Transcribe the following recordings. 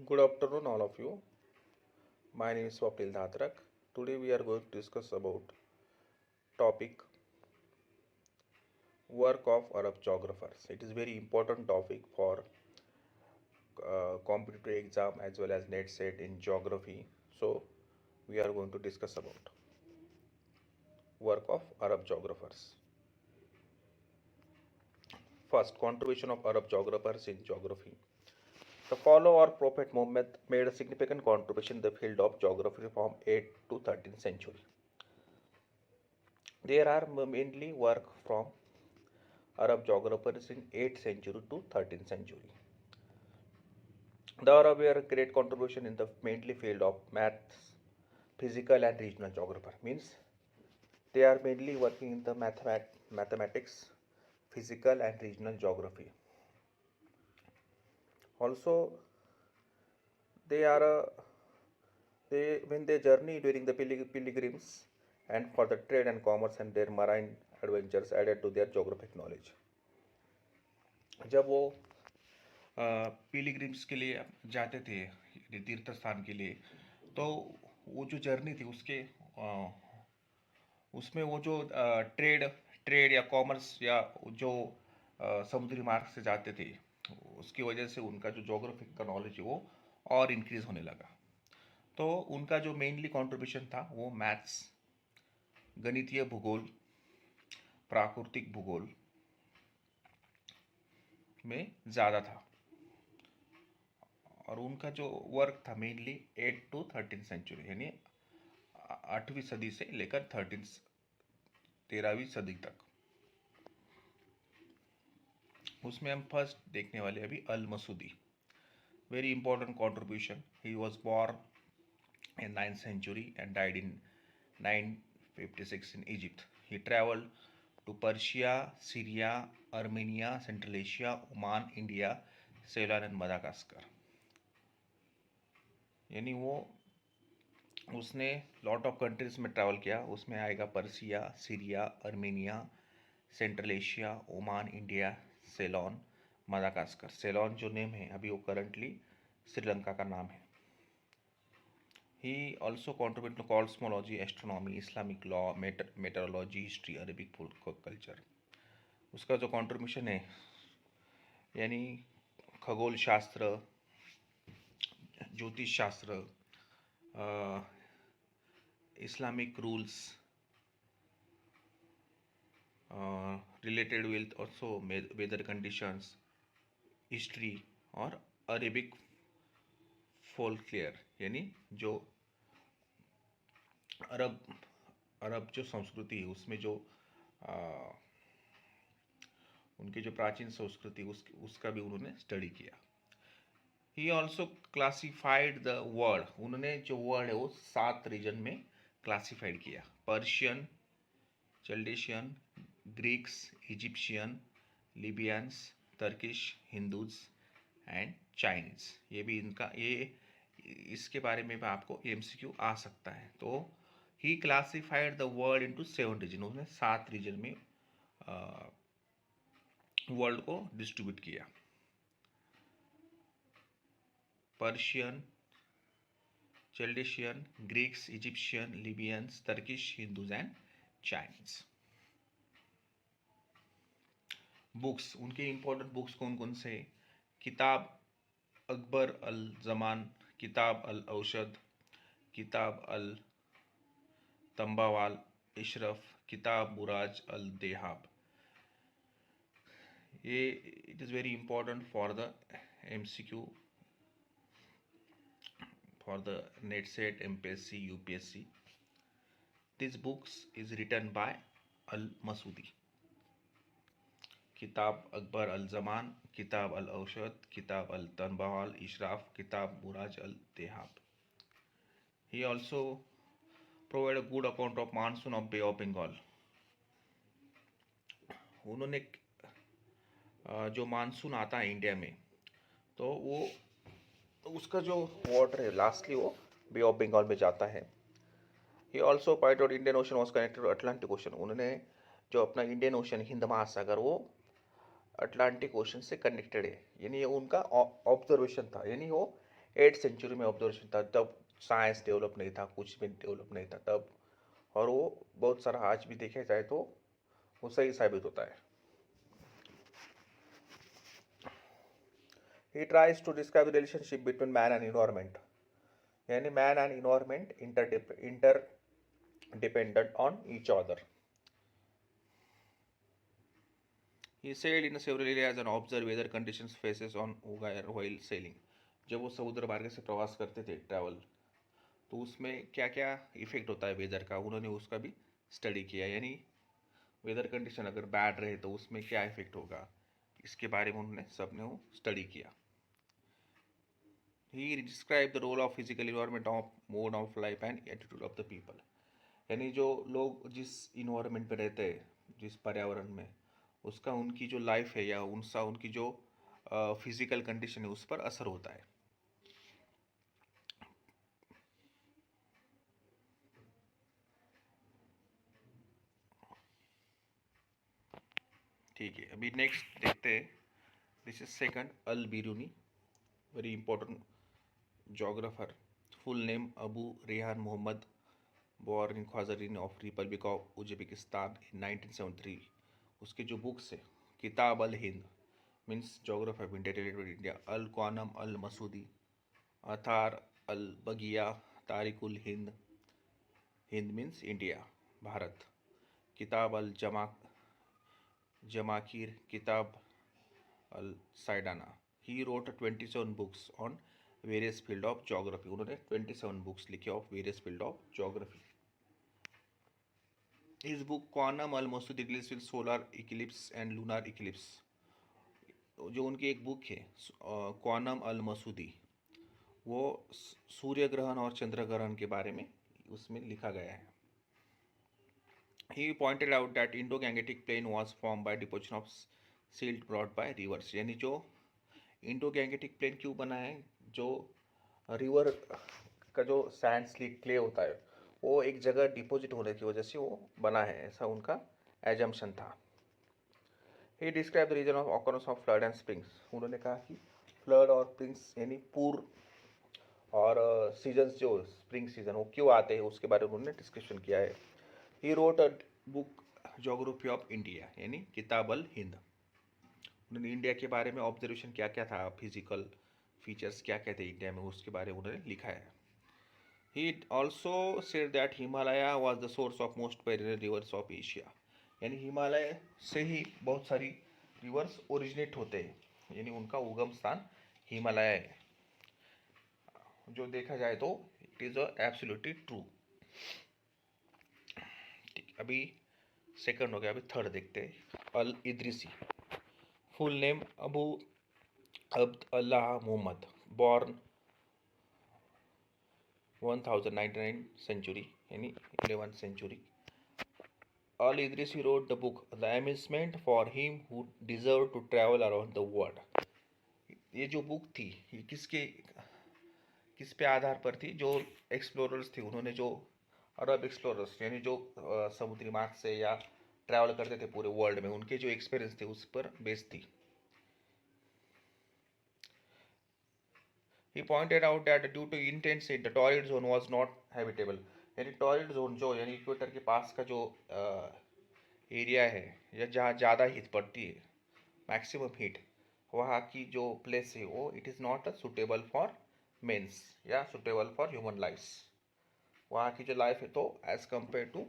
Good afternoon, all of you. My name is Swapnil Dhatrak. Today we are going to discuss about topic work of Arab geographers. It is very important topic for competitive exam as well as net set in geography. So we are going to discuss about work of Arab geographers. First, contribution of Arab geographers in geography. The follower Prophet Muhammad made a significant contribution in the field of geography from 8th to 13th century. There are mainly work from Arab geographers in 8th century to 13th century. The Arab were a great contribution in the mainly field of maths, physical and regional geographer. Means they are mainly working in the mathematics, physical and regional geography. Also, they are they when they journey during the pilgrims and for the trade and commerce and their marine adventures added to their geographic knowledge. जब वो pilgrims के लिए जाते थे तीर्थ स्थान के लिए, तो वो जो जर्नी थी उसमें वो जो ट्रेड ट्रेड या कॉमर्स या जो समुद्री मार्ग से जाते थे, उसकी वजह से उनका जो जोग्राफिक का नॉलेज है वो और इंक्रीज होने लगा. तो उनका जो मेनली कंट्रीब्यूशन था वो मैथ्स, गणितीय भूगोल, प्राकृतिक भूगोल में ज़्यादा था. और उनका जो वर्क था मेनली 8 to 13 सेंचुरी, यानी 8वीं सदी से लेकर 13वीं सदी तक. उसमें हम फर्स्ट देखने वाले अभी Al Masudi. Very important contribution. He was born in 9th century and died in 956 in Egypt. He traveled to Persia, Syria, Armenia, Central Asia, Oman, India, Ceylon and Madagascar. यानी वो उसने लॉट ऑफ कंट्रीज में travel किया. उसमें आएगा Persia, Syria, Armenia, Central Asia, Oman, India, Ceylon, Madagascar. Ceylon जो name है अभी वो करंटली श्रीलंका का नाम है. He also contributed to cosmology, astronomy, Islamic law, meteorology, history, Arabic culture. उसका जो कंट्रीब्यूशन है यानी खगोल शास्त्र, ज्योतिष शास्त्र, Islamic rules related with also weather conditions, history और अरेबिक फोल्कलेयर, यानी जो अरब जो संस्कृति है उसमें जो उनकी जो प्राचीन संस्कृति उसका भी उन्होंने स्टडी किया. He also classified the world. उन्होंने जो वर्ल्ड है वो 7 रीजन में क्लासिफाइड किया. Persian, Chaldean, Greeks, Egyptian, Libyans, Turkish, Hindus and Chinese. ये भी इनका इसके बारे में भी आपको एमसीक्यू आ सकता है. तो he classified the world into 7 region. उन्होंने 7 रीजन में वर्ल्ड को डिस्ट्रीब्यूट किया. Persian, Chaldean, Greeks, Egyptian, Libyans, Turkish, Hindus and Chinese. Books, उनके इंपॉर्टेंट बुक्स कौन कौन से? किताब अकबर अल जमान, किताब अल औशद, किताब अल तंबावाल इशरफ, किताब बुराज अल देहाब. ये it is very important for the MCQ, for the net set, MPSC, UPSC. This books is written by Al Masudi. किताब अकबर अल जमान, किताब अल औशद, किताब अल तनबाल इशराफ, किताब बुराज अल देहाब. He also provide a good account of monsoon of Bay of Bengal. उन्होंने जो monsoon आता है India में तो वो उसका जो वाटर है लास्टली वो बे ऑफ बंगाल में जाता है. He also point out Indian ocean was connected to Atlantic ocean. उन्होंने जो अपना इंडियन ओशन हिंद महासागर वो अटलांटिक ओशन से कनेक्टेड है, यानी ये उनका ऑब्जर्वेशन था. यानी वो 8th सेंचुरी में ऑब्जर्वेशन था, तब साइंस डेवलप नहीं था, कुछ भी डेवलप नहीं था तब, और वो बहुत सारा आज भी देखा जाए तो वो सही साबित होता है। He tries to describe the relationship between man and environment, यानी man and environment interdependent on each other. He sailed in several areas and observed weather conditions faces on Ugair while sailing. जब वो समुद्र मार्ग से प्रवास करते थे travel, तो उसमें क्या क्या इफेक्ट होता है वेदर का, उन्होंने उसका भी स्टडी किया। यानी वेदर कंडीशन अगर बैड रहे तो उसमें क्या इफेक्ट होगा, इसके बारे में उन्होंने सबने वो स्टडी किया। He described the role of physical environment of mode of life and attitude of the people. यानी जो लोग जिस इन्वायरमेंट में रहते हैं, जिस पर्यावरण में, उसका उनकी जो लाइफ है या उनकी जो फिजिकल कंडीशन है उस पर असर होता है। ठीक है, अभी नेक्स्ट देखते हैं। This is second Al Biruni, very important geographer. Full name Abu Rehan Mohammad, born in Khwarizm of Republic of Uzbekistan in 1973. उसके जो बुक्स है, किताब अल Hind means geography of India related India, अल क्वानम अल मसूदी, अथार अल बगिया, तारिकुल हिंद, हिंद मीन्स इंडिया भारत, किताब अल जमाकीर, किताब अल साइडाना। He wrote 27 books on various field of geography, उन्होंने 27 बुक्स लिखे of various field of geography. His book Quantum Al Masudi deals with solar eclipse and lunar eclipse. जो उनकी एक बुक है क्वानम अल मसूदी, वो सूर्य ग्रहण और चंद्र ग्रहण के बारे में उसमें लिखा गया है। He pointed out that Indo-Gangetic plain was formed by deposition of silt brought by rivers. यानी जो इंडो-गैंगेटिक प्लेन क्यों बना है, जो रिवर का जो सैंड स्लिट क्ले होता है वो एक जगह डिपॉजिट होने की वजह से वो बना है, ऐसा उनका एजम्पशन था। He describe the region of occurrence of flood and springs, उन्होंने कहा कि फ्लड और स्प्रिंग्स यानी पूर और सीजन्स जो स्प्रिंग सीजन वो क्यों आते हैं उसके बारे में उन्होंने डिस्कशन किया है। He wrote a book geography of India, यानी किताब अल हिंद। उन्होंने इंडिया के बारे में ऑब्जर्वेशन क्या क्या था, फिजिकल फीचर्स क्या क्या थे इंडिया में, उसके बारे में उन्होंने लिखा है। He also said that Himalaya was the source of most perennial rivers of Asia. यानी हिमालय से ही बहुत सारी रिवर्स ओरिजिनेट होते हैं, यानी उनका उगम स्थान हिमालय है। जो देखा जाए तो इट इज एब्सोल्युटली ट्रू। ठीक, अभी सेकंड हो गया, अभी थर्ड देखते हैं। Al Idrisi, full name Abu Abd Allah Mohammad, born 1099 century यानी 11th सेंचुरी। Al Idrisi wrote the book The Amusement for Him Who Deserved to Travel Around the World. ये जो बुक थी ये किस पे आधार पर थी, जो एक्सप्लोरर्स थे उन्होंने, जो अरब एक्सप्लोरर्स यानी जो समुद्री मार्ग से या ट्रैवल करते थे पूरे वर्ल्ड में, उनके जो एक्सपीरियंस थे उस पर बेस्ड थी। He pointed out that due to intense heat, the torrid zone was not habitable. यानी टॉरिड जोन जो यानी इक्वेटर के पास का जो एरिया है या जहाँ ज़्यादा हीट पड़ती है, मैक्सिमम हीट, वहाँ की जो प्लेस है वो it is not suitable for mens या सुटेबल फॉर ह्यूमन लाइफ्स। वहाँ की जो लाइफ है तो as compare to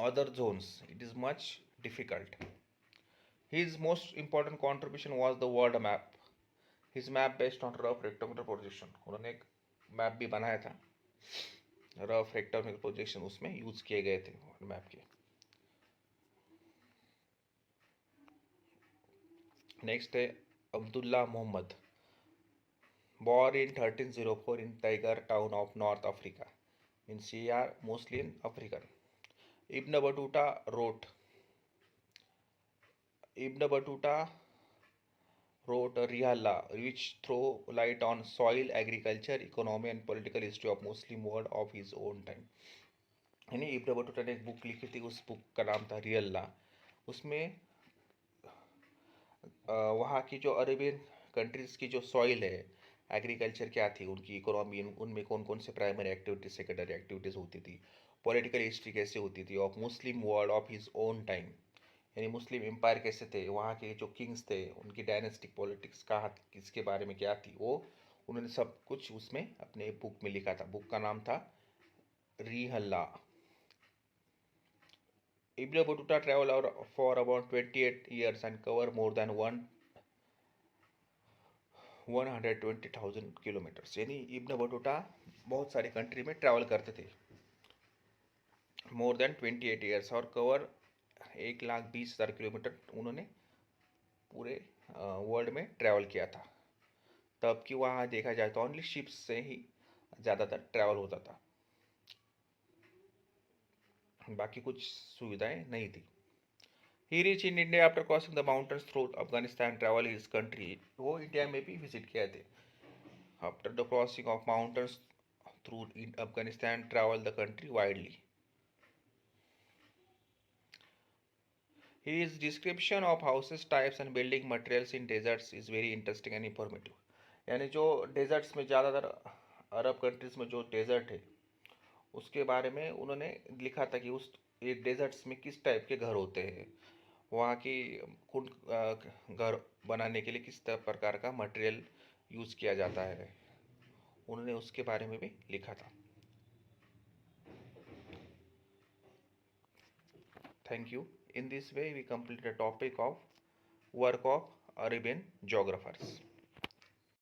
other zones it is much difficult. His most important contribution was the world map, his map based on rough rectangular projection. उन्होंने एक map भी बनाया था, रफ रेक्टेंगुलर प्रोजेक्शन उसमें यूज किए गए थे मैप के। नेक्स्ट है Abdullah Mohammad, born in 1304 in Tiger town of North Africa, means he are mostly in African. Ibn Battuta wrote Ibn Battuta wrote Rihala, which throw light on soil, agriculture, economy and political history of Muslim world of his own time. यानी इब्न बटूटा ने एक book लिखी थी, उस book का नाम था रियल्ला। उसमें वहाँ की जो अरेबियन कंट्रीज़ की जो सॉइल है, एग्रीकल्चर क्या थी, उनकी इकोनॉमी, उनमें कौन कौन से प्राइमरी एक्टिविटीज सेकेंडरी एक्टिविटीज़ होती थी, पॉलिटिकल हिस्ट्री कैसे होती थी of Muslim world of his own time, यानी मुस्लिम एम्पायर कैसे थे, वहाँ के जो किंग्स थे उनकी डायनेस्टिक पॉलिटिक्स कहाँ किसके बारे में क्या थी, वो उन्होंने सब कुछ उसमें अपने बुक में लिखा था। बुक का नाम था रिहल्ला। Ibn Battuta traveled for about 28 years and covered more than 120,000 kilometres, यानी इब्न बटूटा बहुत सारी कंट्री में ट्रैवल करते थे मोर देन 28 ईयर्स, और कवर 1,20,000 किलोमीटर उन्होंने पूरे वर्ल्ड में ट्रैवल किया था। तब कि वहाँ देखा जाए तो ओनली शिप्स से ही ज़्यादातर ट्रैवल होता था, बाकी कुछ सुविधाएं नहीं थी। He reached in India after crossing the mountains through Afghanistan, travel his country, वो इंडिया में भी विजिट किए थे। After the crossing of mountains through in Afghanistan, travel the country widely. His description of houses types and building materials in deserts is very interesting and informative. यानी जो desserts में ज़्यादातर अरब countries में जो डेजर्ट है उसके बारे में उन्होंने लिखा था कि उस एक डेजर्ट्स में किस टाइप के घर होते हैं, वहाँ की घर बनाने के लिए किस प्रकार का मटेरियल यूज़ किया जाता है, उन्होंने उसके बारे में भी लिखा था। Thank you. In this way, we complete the topic of work of Arabian geographers.